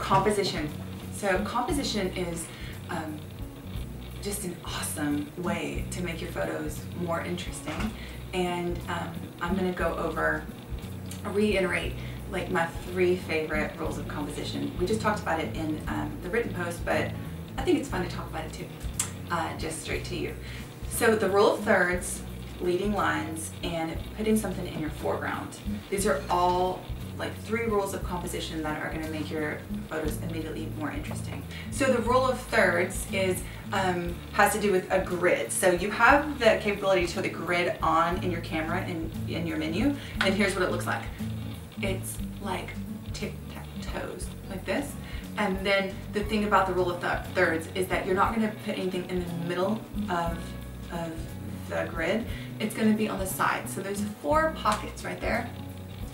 composition. So composition is just an awesome way to make your photos more interesting. And I'm going to go over, reiterate like my 3 favorite rules of composition. We just talked about it in the written post, but I think it's fun to talk about it too, just straight to you. So the rule of thirds, leading lines, and putting something in your foreground. These are all like 3 rules of composition that are going to make your photos immediately more interesting. So the rule of thirds is has to do with a grid. So you have the capability to put the grid on in your camera in your menu, and here's what it looks like. It's like tic-tac-toes, like this. And then the thing about the rule of thirds is that you're not going to put anything in the middle of the grid. It's going to be on the side. So there's 4 pockets right there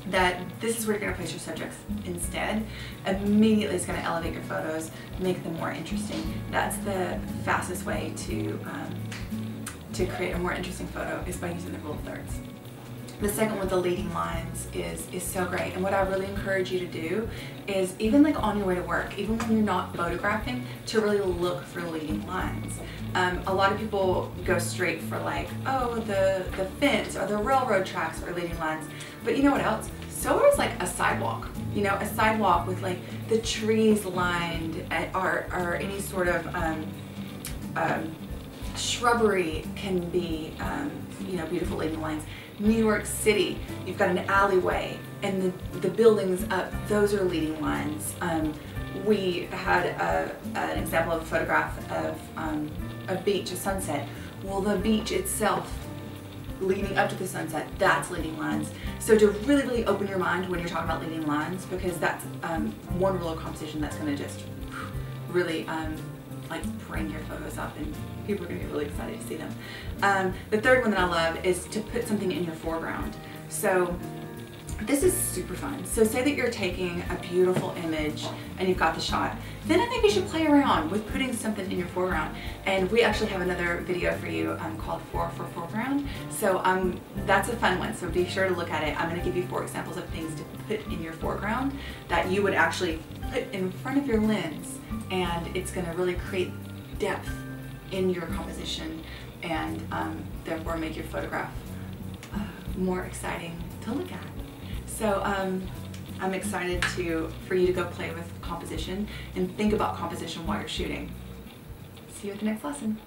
that this is where you're going to place your subjects instead. Immediately it's going to elevate your photos, make them more interesting. That's the fastest way to create a more interesting photo, is by using the rule of thirds. The second one with the leading lines is so great, and what I really encourage you to do is, even like on your way to work, even when you're not photographing, to really look for leading lines. A lot of people go straight for like, oh, the fence or the railroad tracks are leading lines, but you know what else? So is like a sidewalk. You know, a sidewalk with like the trees lined, or any sort of shrubbery can be, you know, beautiful leading lines. New York City, you've got an alleyway, and the buildings up, those are leading lines. We had an example of a photograph of a beach, a sunset. Well, the beach itself, leading up to the sunset, that's leading lines. So to really, really open your mind when you're talking about leading lines, because that's one rule of composition that's going to just really like bring your photos up, and people are going to be really excited to see them. The third one that I love is to put something in your foreground. So this is super fun. So say that you're taking a beautiful image and you've got the shot. Then I think you should play around with putting something in your foreground. And we actually have another video for you called 4 for Foreground. So that's a fun one, so be sure to look at it. I'm going to give you 4 examples of things to put in your foreground that you would actually put in front of your lens, and it's going to really create depth in your composition, and therefore make your photograph more exciting to look at. So I'm excited for you to go play with composition and think about composition while you're shooting. See you at the next lesson.